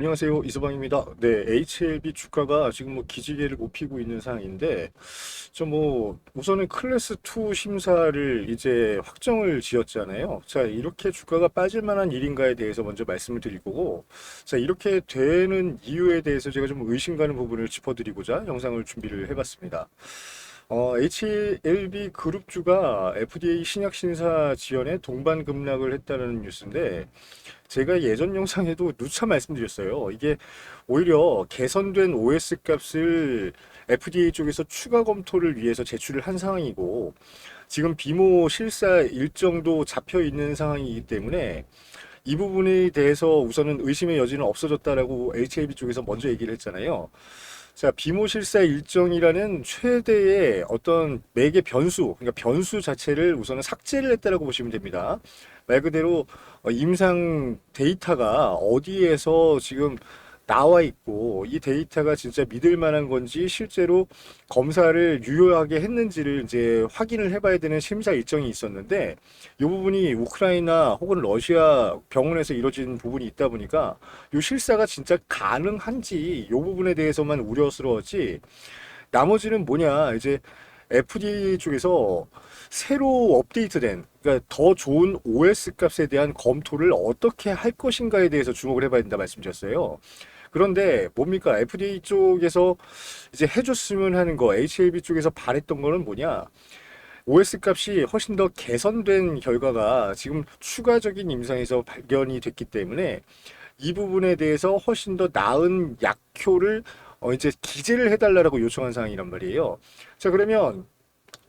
안녕하세요. 이서방입니다. 네, HLB 주가가 지금 뭐 기지개를 높이고 있는 상황인데, 우선은 클래스 2 심사를 이제 확정을 지었잖아요. 자, 이렇게 주가가 빠질 만한 일인가에 대해서 먼저 말씀을 드릴 거고, 자, 이렇게 되는 이유에 대해서 제가 좀 의심 가는 부분을 짚어드리고자 영상을 준비를 해봤습니다. HLB 그룹주가 FDA 신약 신사 지연에 동반 급락을 했다는 뉴스인데, 제가 예전 영상에도 누차 말씀드렸어요. 이게 오히려 개선된 OS 값을 FDA 쪽에서 추가 검토를 위해서 제출을 한 상황이고, 지금 비모 실사 일정도 잡혀 있는 상황이기 때문에 이 부분에 대해서 우선은 의심의 여지는 없어졌다라고 HAB 쪽에서 먼저 얘기를 했잖아요. 자, 비모 실사 일정이라는 최대의 어떤 매개 변수, 그러니까 변수 자체를 우선은 삭제를 했다라고 보시면 됩니다. 말 그대로 임상 데이터가 어디에서 지금 나와 있고 이 데이터가 진짜 믿을 만한 건지 실제로 검사를 유효하게 했는지를 이제 확인을 해봐야 되는 심사 일정이 있었는데 이 부분이 우크라이나 혹은 러시아 병원에서 이루어진 부분이 있다 보니까 이 실사가 진짜 가능한지 이 부분에 대해서만 우려스러웠지 나머지는 뭐냐 이제 FDA 쪽에서 새로 업데이트된 그러니까 더 좋은 OS 값에 대한 검토를 어떻게 할 것인가에 대해서 주목을 해봐야 된다 말씀드렸어요. 그런데 뭡니까? FDA 쪽에서 이제 해줬으면 하는 거, HLB 쪽에서 바랬던 거는 뭐냐? OS 값이 훨씬 더 개선된 결과가 지금 추가적인 임상에서 발견이 됐기 때문에 이 부분에 대해서 훨씬 더 나은 약효를 이제 기재를 해달라고 요청한 사항이란 말이에요. 자, 그러면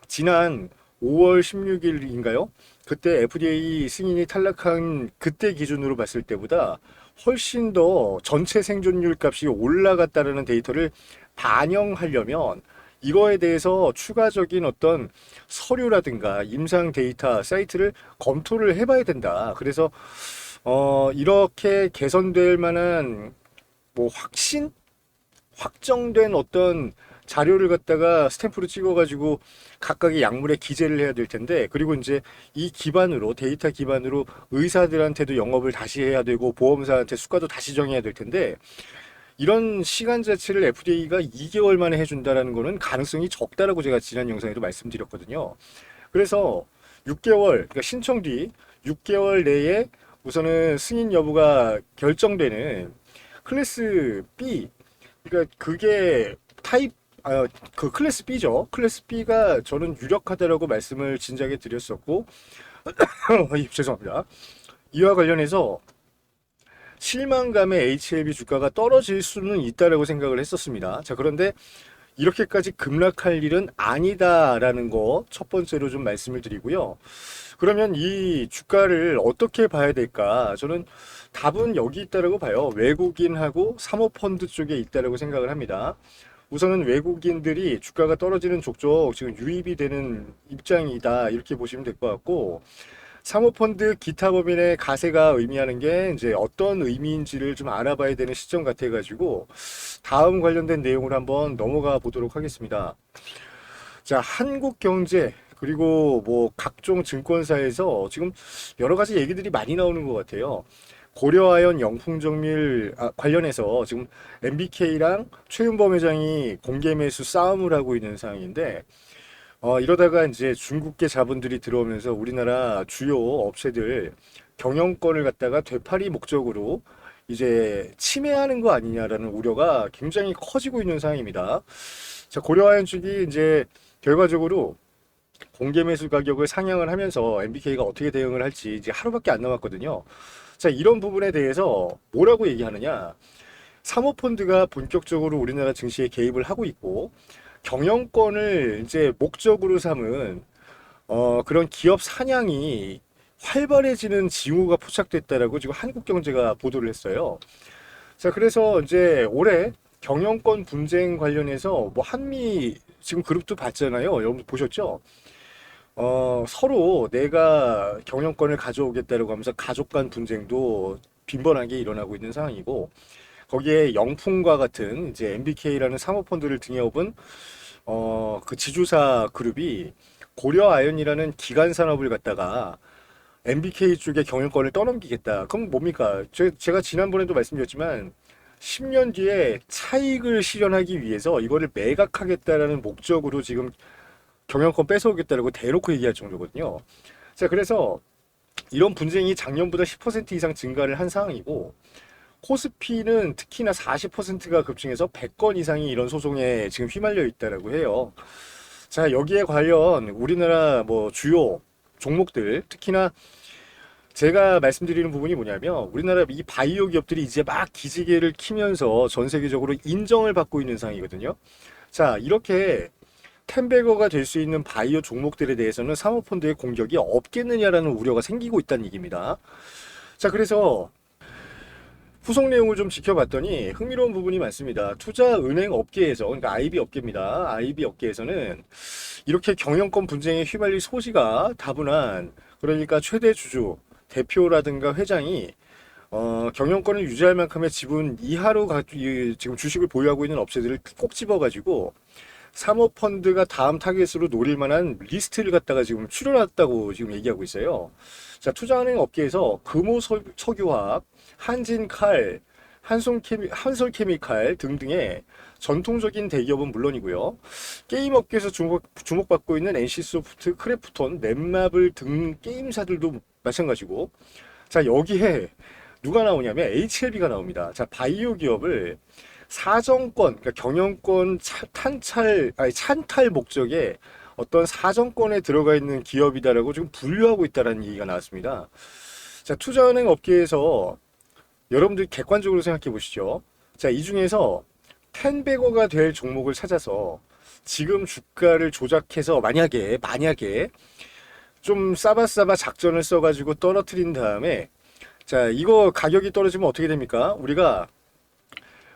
지난 5월 16일인가요? 그때 FDA 승인이 탈락한 그때 기준으로 봤을 때보다 훨씬 더 전체 생존율 값이 올라갔다는 데이터를 반영하려면 이거에 대해서 추가적인 어떤 서류라든가 임상 데이터 사이트를 검토를 해봐야 된다. 그래서 이렇게 개선될 만한 확정된 어떤 자료를 갖다가 스탬프로 찍어가지고 각각의 약물에 기재를 해야 될 텐데, 그리고 이제 이 기반으로, 데이터 기반으로 의사들한테도 영업을 다시 해야 되고, 보험사한테 수가도 다시 정해야 될 텐데, 이런 시간 자체를 FDA가 2개월 만에 해준다라는 거는 가능성이 적다라고 제가 지난 영상에도 말씀드렸거든요. 그래서 6개월, 그러니까 신청 뒤 6개월 내에 우선은 승인 여부가 결정되는 클래스 B, 그러니까 그게 타입 그 클래스 B죠. 클래스 B가 저는 유력하다라고 말씀을 진작에 드렸었고 죄송합니다. 이와 관련해서 실망감의 HLB 주가가 떨어질 수는 있다라고 생각을 했었습니다. 자, 그런데 이렇게까지 급락할 일은 아니다라는 거 첫 번째로 좀 말씀을 드리고요. 그러면 이 주가를 어떻게 봐야 될까? 저는 답은 여기 있다라고 봐요. 외국인하고 사모펀드 쪽에 있다라고 생각을 합니다. 우선은 외국인들이 주가가 떨어지는 족족 지금 유입이 되는 입장이다. 이렇게 보시면 될 것 같고, 사모펀드 기타 법인의 가세가 의미하는 게 이제 어떤 의미인지를 좀 알아봐야 되는 시점 같아가지고, 다음 관련된 내용을 한번 넘어가 보도록 하겠습니다. 자, 한국경제, 그리고 뭐 각종 증권사에서 지금 여러 가지 얘기들이 많이 나오는 것 같아요. 고려아연 영풍정밀 관련해서 지금 MBK랑 최윤범 회장이 공개 매수 싸움을 하고 있는 상황인데 이러다가 이제 중국계 자본들이 들어오면서 우리나라 주요 업체들 경영권을 갖다가 되팔이 목적으로 이제 침해하는 거 아니냐라는 우려가 굉장히 커지고 있는 상황입니다. 자, 고려아연 측이 이제 결과적으로 공개 매수 가격을 상향을 하면서 MBK가 어떻게 대응을 할지 이제 하루밖에 안 남았거든요. 자, 이런 부분에 대해서 뭐라고 얘기하느냐? 사모펀드가 본격적으로 우리나라 증시에 개입을 하고 있고 경영권을 이제 목적으로 삼은 그런 기업 사냥이 활발해지는 징후가 포착됐다라고 지금 한국경제가 보도를 했어요. 자, 그래서 이제 올해 경영권 분쟁 관련해서 뭐 한미 지금 그룹도 봤잖아요. 여러분 보셨죠? 서로 내가 경영권을 가져오겠다라고 하면서 가족 간 분쟁도 빈번하게 일어나고 있는 상황이고, 거기에 영풍과 같은 이제 MBK라는 사모펀드를 등에 업은 그 지주사 그룹이 고려아연이라는 기간 산업을 갖다가 MBK 쪽에 경영권을 떠넘기겠다. 그럼 뭡니까? 제가 지난번에도 말씀드렸지만 10년 뒤에 차익을 실현하기 위해서 이거를 매각하겠다라는 목적으로 지금 경영권 뺏어오겠다라고 대놓고 얘기할 정도거든요. 자, 그래서 이런 분쟁이 작년보다 10% 이상 증가를 한 상황이고, 코스피는 특히나 40%가 급증해서 100건 이상이 이런 소송에 지금 휘말려 있다라고 해요. 자, 여기에 관련 우리나라 뭐 주요 종목들, 특히나 제가 말씀드리는 부분이 뭐냐면, 우리나라 이 바이오 기업들이 이제 막 기지개를 키면서 전 세계적으로 인정을 받고 있는 상황이거든요. 자, 이렇게 텐베거가 될 수 있는 바이오 종목들에 대해서는 사모펀드의 공격이 없겠느냐라는 우려가 생기고 있다는 얘기입니다. 자, 그래서 후속 내용을 좀 지켜봤더니 흥미로운 부분이 많습니다. 투자은행 업계에서, 그러니까 IB 업계입니다. IB 업계에서는 이렇게 경영권 분쟁에 휘말릴 소지가 다분한, 그러니까 최대 주주, 대표라든가 회장이 경영권을 유지할 만큼의 지분 이하로 지금 주식을 보유하고 있는 업체들을 꼭 집어가지고 사모펀드가 다음 타겟으로 노릴 만한 리스트를 갖다가 지금 추려놨다고 지금 얘기하고 있어요. 자, 투자은행 업계에서 금호석유화학, 한진칼, 한솔케미칼 등등의 전통적인 대기업은 물론이고요. 게임 업계에서 주목받고 있는 NC소프트, 크래프톤, 넷마블 등 게임사들도 마찬가지고. 자, 여기에 누가 나오냐면 HLB가 나옵니다. 자, 바이오 기업을 사정권, 그러니까 경영권 찬탈 목적의 어떤 사정권에 들어가 있는 기업이다라고 지금 분류하고 있다라는 얘기가 나왔습니다. 자, 투자은행 업계에서 여러분들 객관적으로 생각해 보시죠. 자, 이 중에서 텐베거가 될 종목을 찾아서 지금 주가를 조작해서 만약에 좀 싸바싸바 작전을 써가지고 떨어뜨린 다음에, 자, 이거 가격이 떨어지면 어떻게 됩니까? 우리가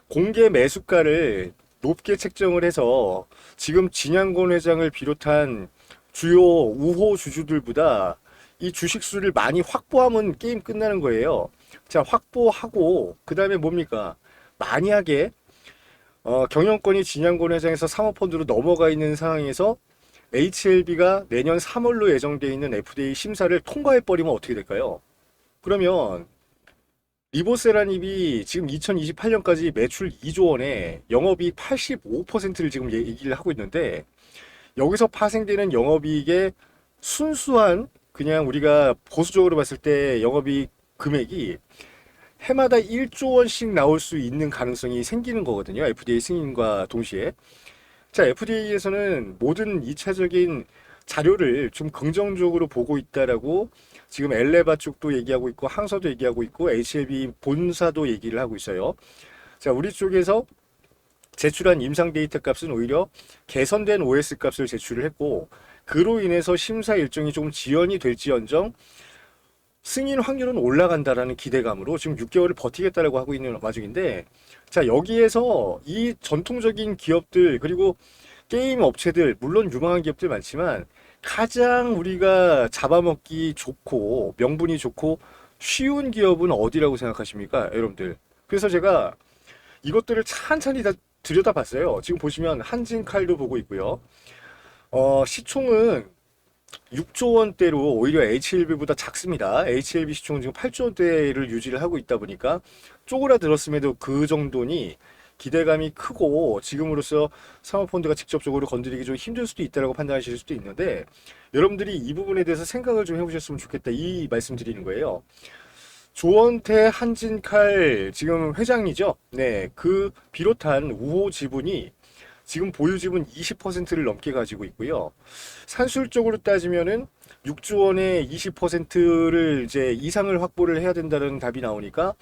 공개 매수가를 높게 책정을 해서 지금 진양권 회장을 비롯한 주요 우호 주주들보다 이 주식 수를 많이 확보하면 게임 끝나는 거예요. 자, 확보하고 그 다음에 뭡니까? 만약에 경영권이 진양권 회장에서 사모펀드로 넘어가 있는 상황에서 HLB가 내년 3월로 예정되어 있는 FDA 심사를 통과해버리면 어떻게 될까요? 그러면 리보세라닙이 지금 2028년까지 매출 2조 원에 영업이익 85%를 지금 얘기를 하고 있는데, 여기서 파생되는 영업이익의 순수한, 그냥 우리가 보수적으로 봤을 때 영업이익 금액이 해마다 1조 원씩 나올 수 있는 가능성이 생기는 거거든요. FDA 승인과 동시에. 자, FDA에서는 모든 2차적인 자료를 좀 긍정적으로 보고 있다라고 지금 엘레바 쪽도 얘기하고 있고, 항서도 얘기하고 있고, HLB 본사도 얘기를 하고 있어요. 자, 우리 쪽에서 제출한 임상 데이터 값은 오히려 개선된 OS 값을 제출을 했고, 그로 인해서 심사 일정이 좀 지연이 될지언정 승인 확률은 올라간다라는 기대감으로 지금 6개월을 버티겠다라고 하고 있는 와중인데, 자, 여기에서 이 전통적인 기업들, 그리고 게임 업체들, 물론 유망한 기업들 많지만 가장 우리가 잡아먹기 좋고 명분이 좋고 쉬운 기업은 어디라고 생각하십니까, 여러분들? 그래서 제가 이것들을 찬찬히 다 들여다봤어요. 지금 보시면 한진칼도 보고 있고요. 시총은 6조 원대로 오히려 HLB보다 작습니다. HLB 시총은 지금 8조 원대를 유지를 하고 있다 보니까 쪼그라들었음에도 그 정도니 기대감이 크고, 지금으로서 사모펀드가 직접적으로 건드리기 좀 힘들 수도 있다라고 판단하실 수도 있는데, 여러분들이 이 부분에 대해서 생각을 좀 해보셨으면 좋겠다, 이 말씀 드리는 거예요. 조원태 한진칼 지금 회장이죠. 네, 그 비롯한 우호 지분이 지금 보유 지분 20%를 넘게 가지고 있고요. 산술적으로 따지면은 6조 원의 20%를 이제 이상을 확보를 해야 된다는 답이 나오니까,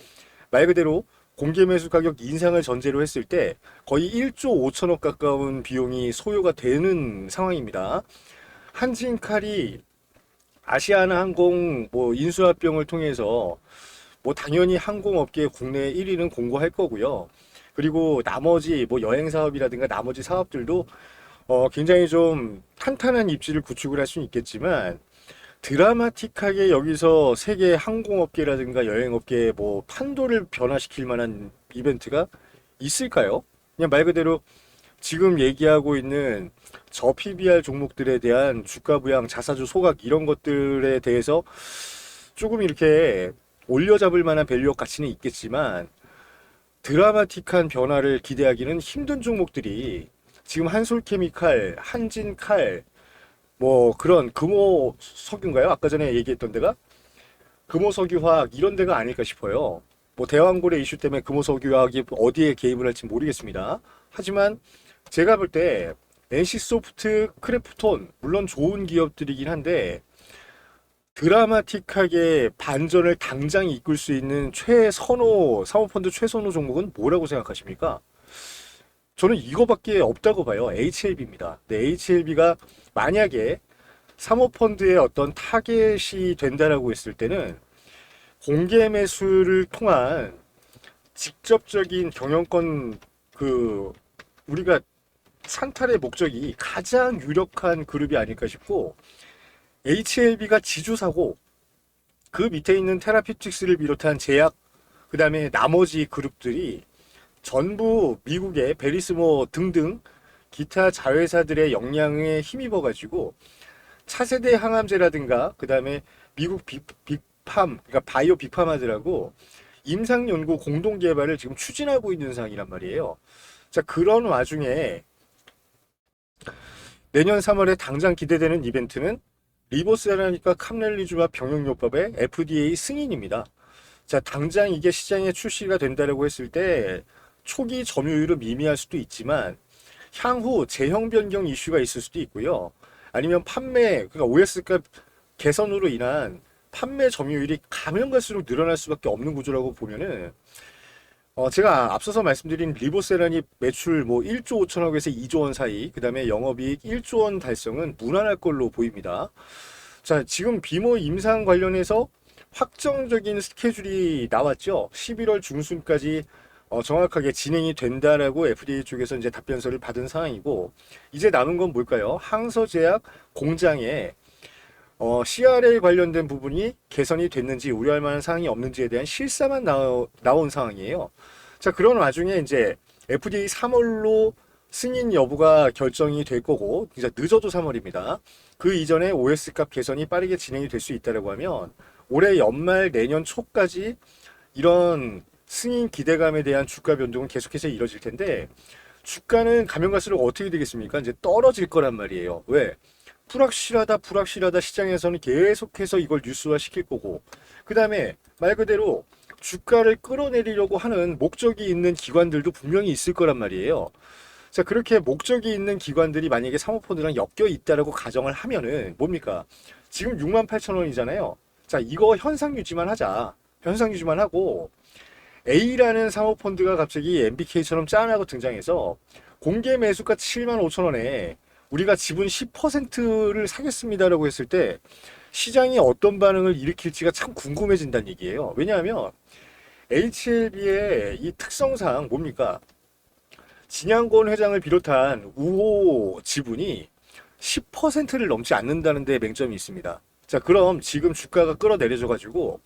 말 그대로 공개 매수 가격 인상을 전제로 했을 때 거의 1조 5천억 가까운 비용이 소요가 되는 상황입니다. 한진칼이 아시아나항공 뭐 인수합병을 통해서 뭐 당연히 항공업계 국내 1위는 공고할 거고요. 그리고 나머지 뭐 여행 사업이라든가 나머지 사업들도 굉장히 좀 탄탄한 입지를 구축을 할 수는 있겠지만, 드라마틱하게 여기서 세계 항공업계라든가 여행업계의 뭐 판도를 변화시킬 만한 이벤트가 있을까요? 그냥 말 그대로 지금 얘기하고 있는 저 PBR 종목들에 대한 주가 부양, 자사주 소각 이런 것들에 대해서 조금 이렇게 올려잡을 만한 밸류업 가치는 있겠지만, 드라마틱한 변화를 기대하기는 힘든 종목들이 지금 한솔케미칼, 한진칼, 뭐 그런 금호석유인가요? 아까 전에 얘기했던 데가 금호석유화학 이런 데가 아닐까 싶어요. 뭐 대왕고래 이슈 때문에 금호석유화학이 어디에 개입을 할지 모르겠습니다. 하지만 제가 볼 때 NC소프트, 크래프톤 물론 좋은 기업들이긴 한데 드라마틱하게 반전을 당장 이끌 수 있는 최선호 사모펀드 최선호 종목은 뭐라고 생각하십니까? 저는 이거밖에 없다고 봐요. HLB입니다. 네, HLB가 만약에 사모펀드의 어떤 타겟이 된다라고 했을 때는 공개 매수를 통한 직접적인 경영권 그 우리가 산탈의 목적이 가장 유력한 그룹이 아닐까 싶고 HLB가 지주사고 그 밑에 있는 테라피틱스를 비롯한 제약 그다음에 나머지 그룹들이 전부 미국의 베리스모 등등 기타 자회사들의 역량에 힘입어 가지고 차세대 항암제라든가 그다음에 미국 빅팜 그러니까 바이오 빅파마들하고 임상 연구 공동 개발을 지금 추진하고 있는 상황이란 말이에요. 자, 그런 와중에 내년 3월에 당장 기대되는 이벤트는 리보세라니까 캄렐리주마 병용요법의 FDA 승인입니다. 자, 당장 이게 시장에 출시가 된다라고 했을 때 초기 점유율은 미미할 수도 있지만 향후 제형 변경 이슈가 있을 수도 있고요. 아니면 판매, 그러니까 OS값 개선으로 인한 판매 점유율이 가면 갈수록 늘어날 수밖에 없는 구조라고 보면은 제가 앞서서 말씀드린 리보세라니 매출 뭐 1조 5천억에서 2조 원 사이, 그 다음에 영업이익 1조 원 달성은 무난할 걸로 보입니다. 자, 지금 비모 임상 관련해서 확정적인 스케줄이 나왔죠. 11월 중순까지 정확하게 진행이 된다라고 FDA 쪽에서 이제 답변서를 받은 상황이고, 이제 남은 건 뭘까요? 항서제약 공장에 CRA 관련된 부분이 개선이 됐는지 우려할 만한 사항이 없는지에 대한 실사만 나온 상황이에요. 자, 그런 와중에 이제 FDA 3월로 승인 여부가 결정이 될 거고, 이제 늦어도 3월입니다. 그 이전에 OS 값 개선이 빠르게 진행이 될 수 있다고 하면 올해 연말 내년 초까지 이런 승인 기대감에 대한 주가 변동은 계속해서 이뤄질 텐데 주가는 가면 갈수록 어떻게 되겠습니까? 이제 떨어질 거란 말이에요. 왜? 불확실하다 시장에서는 계속해서 이걸 뉴스화 시킬 거고 그 다음에 말 그대로 주가를 끌어내리려고 하는 목적이 있는 기관들도 분명히 있을 거란 말이에요. 자, 그렇게 목적이 있는 기관들이 만약에 사모펀드랑 엮여 있다라고 가정을 하면은 뭡니까? 지금 68,000원이잖아요. 자, 이거 현상 유지만 하자. 현상 유지만 하고 A라는 사모펀드가 갑자기 MBK처럼 짠하고 등장해서 공개 매수가 75,000원에 우리가 지분 10%를 사겠습니다라고 했을 때 시장이 어떤 반응을 일으킬지가 참 궁금해진다는 얘기예요. 왜냐하면 HLB의 이 특성상 뭡니까? 진양권 회장을 비롯한 우호 지분이 10%를 넘지 않는다는 데 맹점이 있습니다. 자, 그럼 지금 주가가 끌어내려져가지고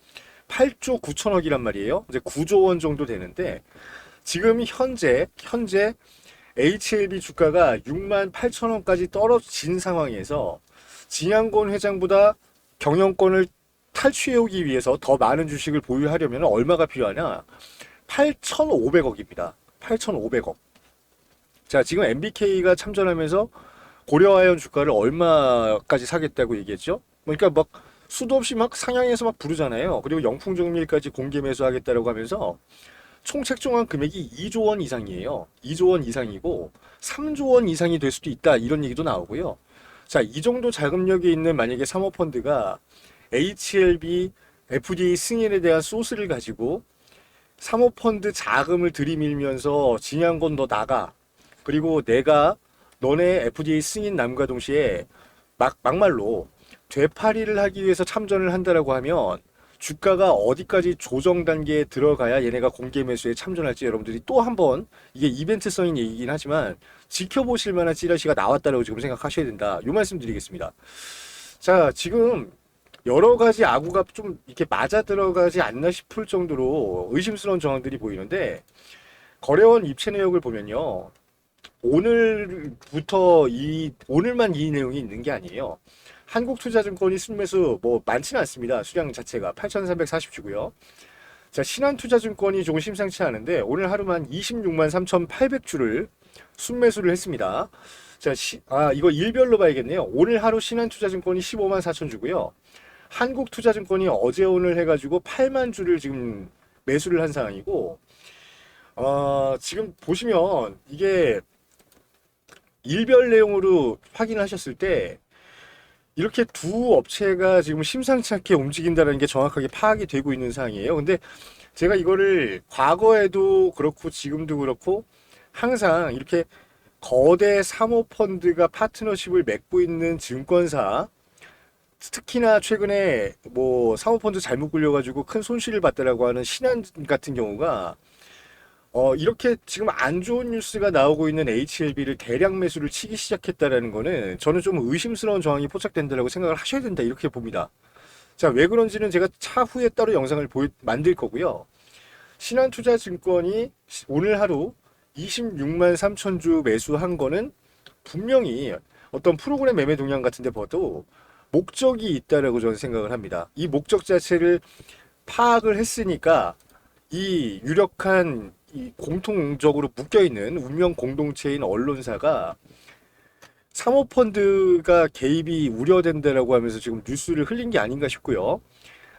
8조 9천억이란 말이에요. 이제 9조 원 정도 되는데 지금 현재 HLB 주가가 6만 8천 원까지 떨어진 상황에서 진양권 회장보다 경영권을 탈취해오기 위해서 더 많은 주식을 보유하려면 얼마가 필요하냐? 8,500억입니다. 8,500억. 자, 지금 MBK가 참전하면서 고려아연 주가를 얼마까지 사겠다고 얘기했죠? 그러니까 막 수도 없이 막 상향해서 막 부르잖아요. 그리고 영풍정밀까지 공개 매수하겠다라고 하면서 총 책정한 금액이 2조 원 이상이에요. 2조 원 이상이고 3조 원 이상이 될 수도 있다 이런 얘기도 나오고요. 자, 이 정도 자금력이 있는 만약에 사모펀드가 HLB FDA 승인에 대한 소스를 가지고 사모펀드 자금을 들이밀면서 진양권 너 나가. 그리고 내가 너네 FDA 승인 남과 동시에 막말로 되팔이를 하기 위해서 참전을 한다라고 하면 주가가 어디까지 조정 단계에 들어가야 얘네가 공개 매수에 참전할지 여러분들이 또 한번 이게 이벤트성인 얘기긴 하지만 지켜보실 만한 찌라시가 나왔다라고 지금 생각하셔야 된다. 요 말씀 드리겠습니다. 자, 지금 여러 가지 악우가 좀 이렇게 맞아 들어가지 않나 싶을 정도로 의심스러운 정황들이 보이는데 거래원 입체 내역을 보면요. 오늘만 이 내용이 있는 게 아니에요. 한국투자증권이 순매수 뭐 많지는 않습니다. 수량 자체가 8,340주고요. 자, 신한투자증권이 조금 심상치 않은데 오늘 하루만 26만 3,800주를 순매수를 했습니다. 자, 이거 일별로 봐야겠네요. 오늘 하루 신한투자증권이 15만 4천 주고요. 한국투자증권이 어제 오늘 해가지고 8만 주를 지금 매수를 한 상황이고, 지금 보시면 이게 일별 내용으로 확인하셨을 때 이렇게 두 업체가 지금 심상치 않게 움직인다는 게 정확하게 파악이 되고 있는 상황이에요. 근데 제가 이거를 과거에도 그렇고 지금도 그렇고 항상 이렇게 거대 사모펀드가 파트너십을 맺고 있는 증권사, 특히나 최근에 뭐 사모펀드 잘못 굴려가지고 큰 손실을 봤다라고 하는 신한 같은 경우가 이렇게 지금 안 좋은 뉴스가 나오고 있는 HLB를 대량 매수를 치기 시작했다라는 거는 저는 좀 의심스러운 정황이 포착된다라고 생각을 하셔야 된다 이렇게 봅니다. 자, 왜 그런지는 제가 차후에 따로 영상을 만들 거고요. 신한투자증권이 오늘 하루 26만 3천 주 매수한 거는 분명히 어떤 프로그램 매매 동향 같은 데 봐도 목적이 있다라고 저는 생각을 합니다. 이 목적 자체를 파악을 했으니까 이 유력한 이 공통적으로 묶여있는 운명 공동체인 언론사가 사모펀드가 개입이 우려된다라고 하면서 지금 뉴스를 흘린 게 아닌가 싶고요.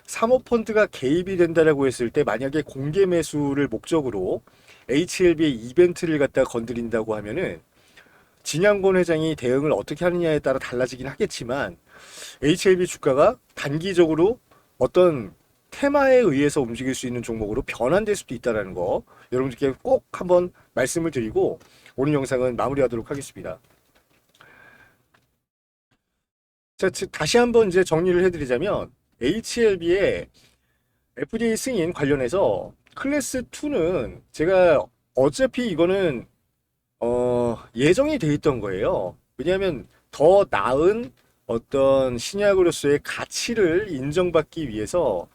사모펀드가 개입이 된다라고 했을 때 만약에 공개 매수를 목적으로 HLB의 이벤트를 갖다 건드린다고 하면은 진양권 회장이 대응을 어떻게 하느냐에 따라 달라지긴 하겠지만 HLB 주가가 단기적으로 어떤 테마에 의해서 움직일 수 있는 종목으로 변환될 수도 있다는 거 여러분들께 꼭 한번 말씀을 드리고 오늘 영상은 마무리하도록 하겠습니다. 자, 다시 한번 이제 정리를 해드리자면 HLB의 FDA 승인 관련해서 클래스 2는 제가 어차피 이거는 예정이 돼 있던 거예요. 왜냐하면 더 나은 어떤 신약으로서의 가치를 인정받기 위해서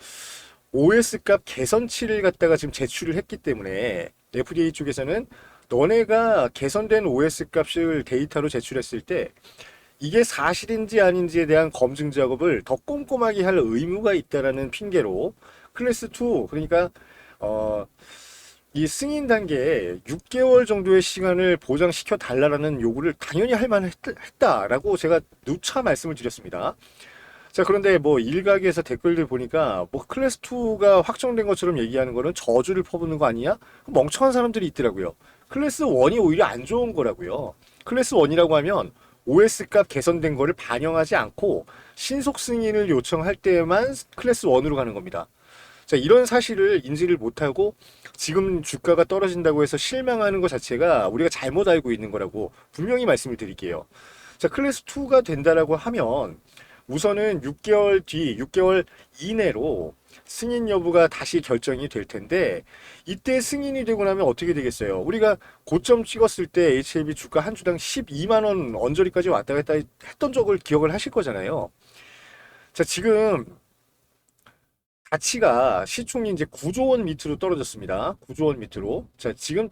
OS 값 개선치를 갖다가 지금 제출을 했기 때문에 FDA 쪽에서는 너네가 개선된 OS 값을 데이터로 제출했을 때 이게 사실인지 아닌지에 대한 검증 작업을 더 꼼꼼하게 할 의무가 있다라는 핑계로 클래스 2 그러니까 이 승인 단계에 6개월 정도의 시간을 보장시켜 달라라는 요구를 당연히 할 만했다라고 제가 누차 말씀을 드렸습니다. 자, 그런데 뭐 일각에서 댓글들 보니까 뭐 클래스 2가 확정된 것처럼 얘기하는 거는 저주를 퍼붓는 거 아니야? 멍청한 사람들이 있더라고요. 클래스 1이 오히려 안 좋은 거라고요. 클래스 1이라고 하면 OS 값 개선된 거를 반영하지 않고 신속 승인을 요청할 때만 클래스 1으로 가는 겁니다. 자, 이런 사실을 인지를 못하고 지금 주가가 떨어진다고 해서 실망하는 것 자체가 우리가 잘못 알고 있는 거라고 분명히 말씀을 드릴게요. 자, 클래스 2가 된다라고 하면 우선은 6개월 뒤, 6개월 이내로 승인 여부가 다시 결정이 될 텐데 이때 승인이 되고 나면 어떻게 되겠어요? 우리가 고점 찍었을 때 HLB 주가 한 주당 12만 원 언저리까지 왔다 갔다 했던 적을 기억을 하실 거잖아요. 자, 지금 가치가 시총이 이제 9조 원 밑으로 떨어졌습니다. 9조 원 밑으로. 자, 지금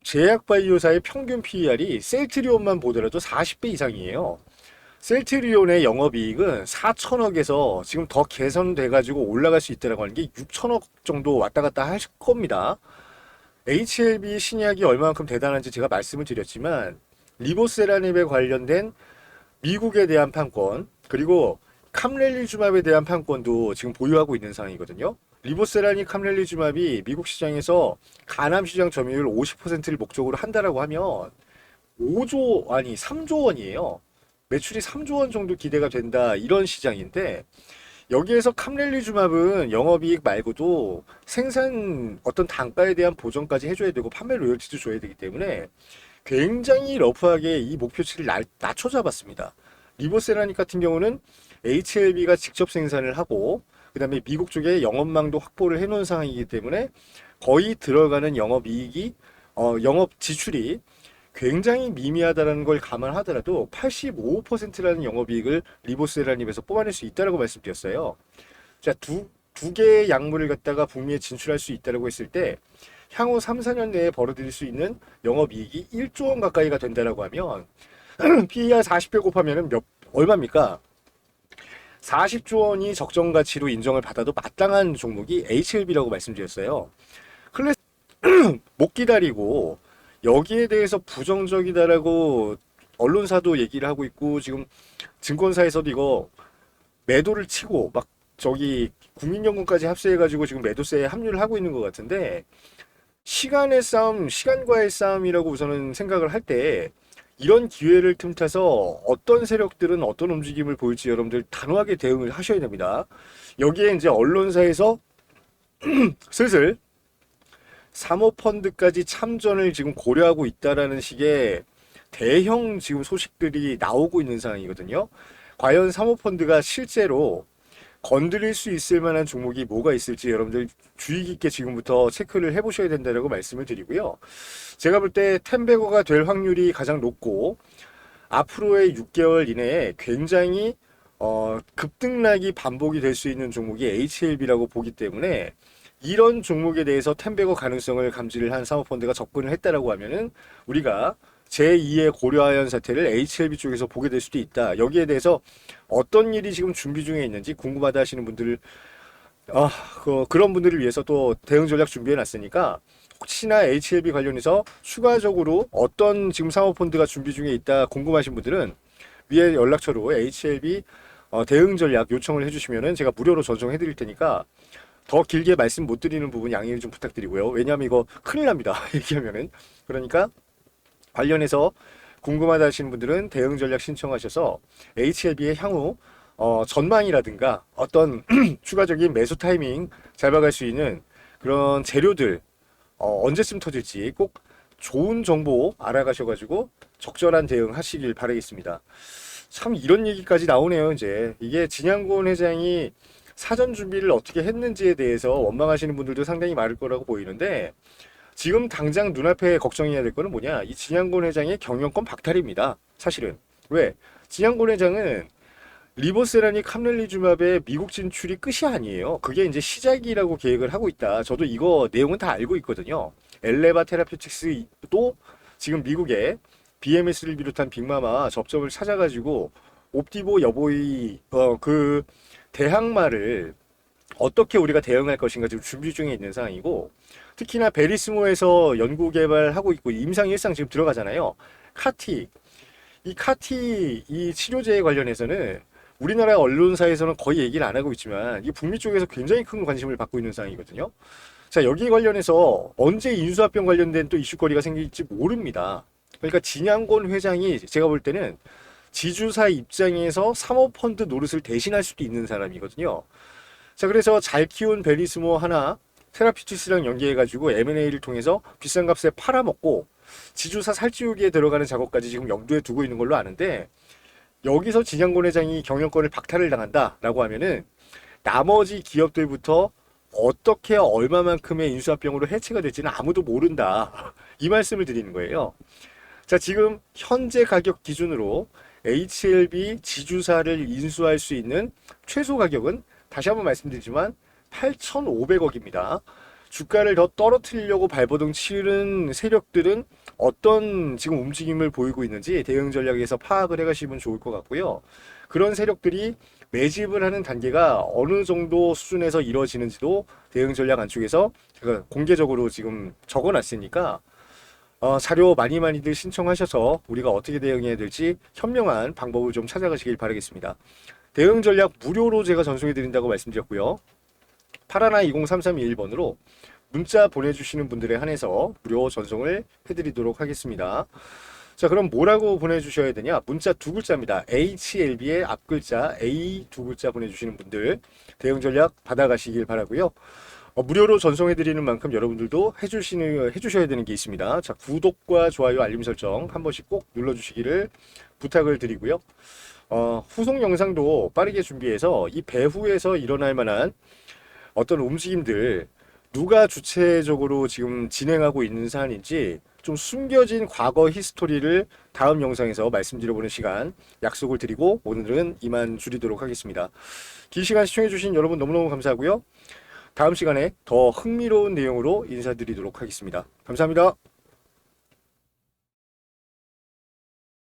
제약바이오사의 평균 PER이 셀트리온만 보더라도 40배 이상이에요. 셀트리온의 영업이익은 4천억에서 지금 더 개선돼가지고 올라갈 수 있다고 하는 게 6천억 정도 왔다 갔다 할 겁니다. HLB 신약이 얼마만큼 대단한지 제가 말씀을 드렸지만 리보세라닙에 관련된 미국에 대한 판권 그리고 캄렐리주맙에 대한 판권도 지금 보유하고 있는 상황이거든요. 리보세라닙 캄렐리주맙이 미국 시장에서 간암 시장 점유율 50%를 목적으로 한다라고 하면 3조 원이에요. 매출이 3조 원 정도 기대가 된다 이런 시장인데 여기에서 캄렐리주맙은 영업이익 말고도 생산 어떤 단가에 대한 보전까지 해줘야 되고 판매 로열티도 줘야 되기 때문에 굉장히 러프하게 이 목표치를 낮춰 잡았습니다. 리보세라닉 같은 경우는 HLB가 직접 생산을 하고 그 다음에 미국 쪽에 영업망도 확보를 해놓은 상황이기 때문에 거의 들어가는 영업이익이 영업 지출이 굉장히 미미하다는 걸 감안하더라도 85%라는 영업이익을 리보세라닙에서 뽑아낼 수 있다고 말씀드렸어요. 자, 두 개의 약물을 갖다가 북미에 진출할 수 있다고 했을 때 향후 3, 4년 내에 벌어들일 수 있는 영업이익이 1조 원 가까이가 된다고 하면 PER 40배 곱하면 얼마입니까? 40조 원이 적정 가치로 인정을 받아도 마땅한 종목이 HLB라고 말씀드렸어요. 클래스 못 기다리고 여기에 대해서 부정적이다라고 언론사도 얘기를 하고 있고 지금 증권사에서도 이거 매도를 치고 막 저기 국민연금까지 합세해가지고 지금 매도세에 합류를 하고 있는 것 같은데 시간의 싸움, 시간과의 싸움이라고 우선은 생각을 할 때 이런 기회를 틈타서 어떤 세력들은 어떤 움직임을 보일지 여러분들 단호하게 대응을 하셔야 됩니다. 여기에 이제 언론사에서 슬슬 사모펀드까지 참전을 지금 고려하고 있다라는 식의 대형 지금 소식들이 나오고 있는 상황이거든요. 과연 사모펀드가 실제로 건드릴 수 있을 만한 종목이 뭐가 있을지 여러분들 주의 깊게 지금부터 체크를 해보셔야 된다고 말씀을 드리고요. 제가 볼 때 텐베거가 될 확률이 가장 높고 앞으로의 6개월 이내에 굉장히 급등락이 반복이 될 수 있는 종목이 HLB라고 보기 때문에 이런 종목에 대해서 텐베거 가능성을 감지를 한 사모펀드가 접근을 했다라고 하면은 우리가 제2의 고려아연 사태를 HLB 쪽에서 보게 될 수도 있다. 여기에 대해서 어떤 일이 지금 준비 중에 있는지 궁금하다 하시는 분들, 그런 분들을 위해서 또 대응 전략 준비해 놨으니까 혹시나 HLB 관련해서 추가적으로 어떤 지금 사모펀드가 준비 중에 있다 궁금하신 분들은 위에 연락처로 HLB 대응 전략 요청을 해주시면은 제가 무료로 전송해 드릴 테니까 더 길게 말씀 못 드리는 부분 양해 좀 부탁드리고요. 왜냐하면 이거 큰일 납니다. 얘기하면은. 그러니까 관련해서 궁금하다 하시는 분들은 대응 전략 신청하셔서 HLB의 향후 전망이라든가 어떤 추가적인 매수 타이밍 잡아갈 수 있는 그런 재료들 언제쯤 터질지 꼭 좋은 정보 알아가셔가지고 적절한 대응 하시길 바라겠습니다. 참 이런 얘기까지 나오네요. 이제 이게 진양곤 회장이 사전 준비를 어떻게 했는지에 대해서 원망하시는 분들도 상당히 많을 거라고 보이는데 지금 당장 눈앞에 걱정해야 될 거는 뭐냐? 이 진양곤 회장의 경영권 박탈입니다. 사실은. 왜? 진양곤 회장은 리보세라니 캄렐리주맙의 미국 진출이 끝이 아니에요. 그게 이제 시작이라고 계획을 하고 있다. 저도 이거 내용은 다 알고 있거든요. 엘레바 테라피틱스도 지금 미국에 BMS를 비롯한 빅마마 접점을 찾아가지고 옵티보 여보의 그 대항마를 어떻게 우리가 대응할 것인가 지금 준비 중에 있는 상황이고 특히나 베리스모에서 연구 개발하고 있고 임상 일상 지금 들어가잖아요. 카티 이 치료제에 관련해서는 우리나라 언론사에서는 거의 얘기를 안 하고 있지만 이 북미 쪽에서 굉장히 큰 관심을 받고 있는 상황이거든요. 자, 여기 관련해서 언제 인수합병 관련된 또 이슈거리가 생길지 모릅니다. 그러니까 진양곤 회장이 제가 볼 때는 지주사 입장에서 사모펀드 노릇을 대신할 수도 있는 사람이거든요. 자, 그래서 잘 키운 베리스모 하나 테라피티스랑 연계해가지고 M&A를 통해서 비싼 값에 팔아먹고 지주사 살찌우기에 들어가는 작업까지 지금 염두에 두고 있는 걸로 아는데 여기서 진양곤 회장이 경영권을 박탈을 당한다라고 하면은 나머지 기업들부터 어떻게 얼마만큼의 인수합병으로 해체가 될지는 아무도 모른다. 이 말씀을 드리는 거예요. 자, 지금 현재 가격 기준으로 HLB 지주사를 인수할 수 있는 최소 가격은 다시 한번 말씀드리지만 8,500억입니다. 주가를 더 떨어뜨리려고 발버둥 치는 세력들은 어떤 지금 움직임을 보이고 있는지 대응 전략에서 파악을 해가시면 좋을 것 같고요. 그런 세력들이 매집을 하는 단계가 어느 정도 수준에서 이루어지는지도 대응 전략 안쪽에서 제가 공개적으로 지금 적어놨으니까 자료 많이들 신청하셔서 우리가 어떻게 대응해야 될지 현명한 방법을 좀 찾아가시길 바라겠습니다. 대응 전략 무료로 제가 전송해 드린다고 말씀드렸고요. 파라나 203321번으로 문자 보내주시는 분들에 한해서 무료 전송을 해드리도록 하겠습니다. 자, 그럼 뭐라고 보내주셔야 되냐? 문자 두 글자입니다. HLB의 앞글자 A 두 글자 보내주시는 분들 대응 전략 받아가시길 바라고요. 무료로 전송해드리는 만큼 여러분들도 해주셔야 되는 게 있습니다. 자, 구독과 좋아요, 알림 설정 한 번씩 꼭 눌러주시기를 부탁을 드리고요. 후속 영상도 빠르게 준비해서 이 배후에서 일어날 만한 어떤 움직임들 누가 주체적으로 지금 진행하고 있는 사안인지 좀 숨겨진 과거 히스토리를 다음 영상에서 말씀드려보는 시간 약속을 드리고 오늘은 이만 줄이도록 하겠습니다. 긴 시간 시청해주신 여러분 너무너무 감사하고요. 다음 시간에 더 흥미로운 내용으로 인사드리도록 하겠습니다. 감사합니다.